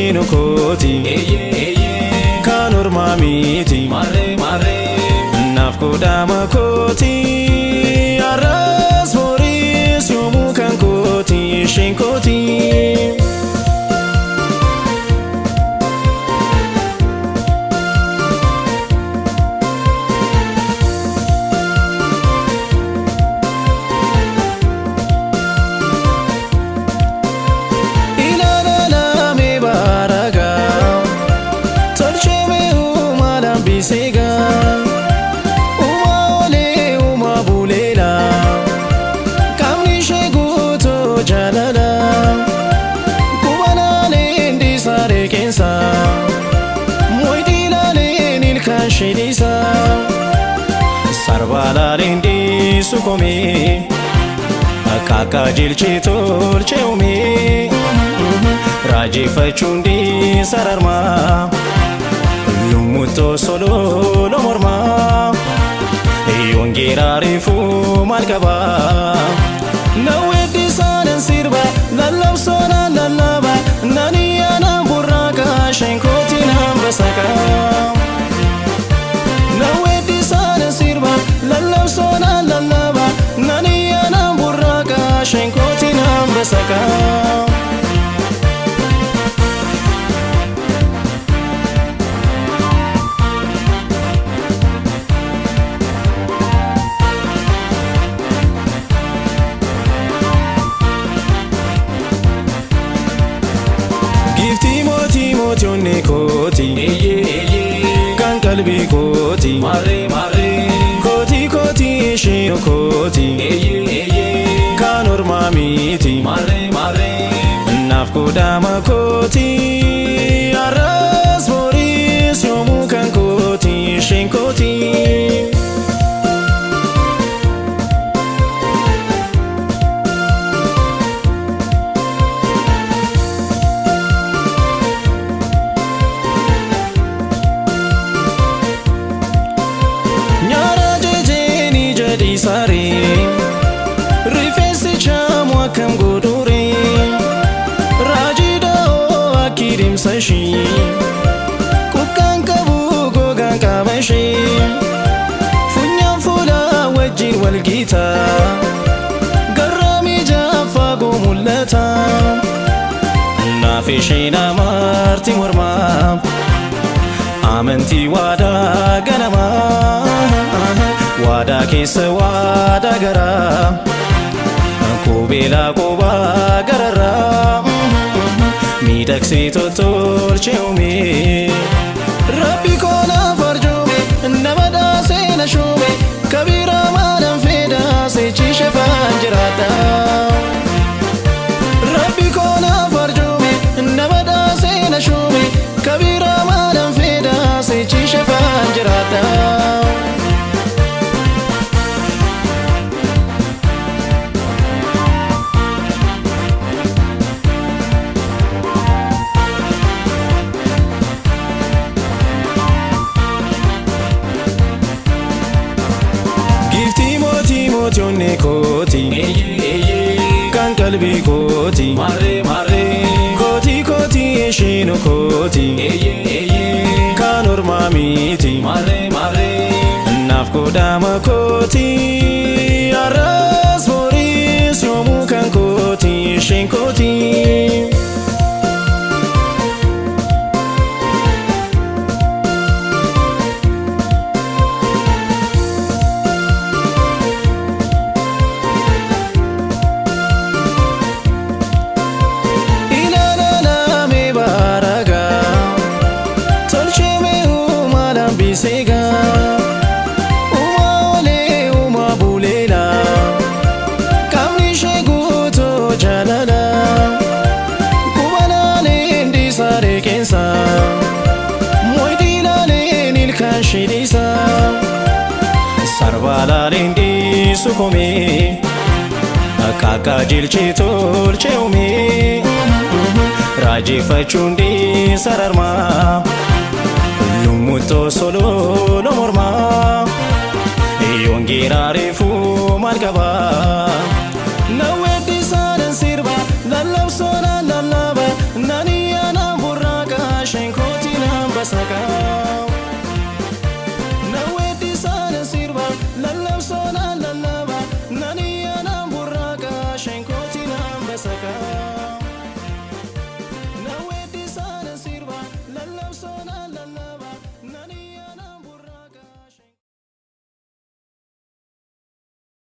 isheen kooti kan ormaa miti naaf godhama kooti arras boris yoomuu kan kooti isheen kooti. Shedisa sarbalalen di sukome akaka jilchi tolche umi raji fachundi sararma lumuto solo lomorma yongera rifu malkaba nawedi sanan sirba lalabsona lalaba naniyana buraka shenkoti nambasaka shenkoti nambasaka. Gifti moti onni koti kan kalbi koti koti isheen koti kan ormaa miti naaf godhama kooti arras boris yoomuu kan kooti isheen kooti. Nyaara jejeeni jedhi saree rifeensi chamu akkam godhure raajida akirimsa ishee kukkaan qabu gogaan qaama ishee funyaan fuula wajjin walgiita garraamii jaaffaa goo mul'ata naaf isheen amarti mormaa amantii waadaa ganamaa waadaa keessa waadaa garaa kubela koba garara midaksi tolche umi rabbi kona farjume namada sena shume kabira madam feda se chishe fanjirada rabbi kona farjume namada sena shume kabira madam feda se chishe fanjirada. Moti onni koti kan kalbi koti koti isheen koti kan ormaa miti naaf godhama kooti arras boris yoomuu kan kooti isheen kooti. Shedisa sarbalalen di sukome akaka jilchi tolche umi raji fachundi sararma lumuto solo lomorma yongera rifu malkaba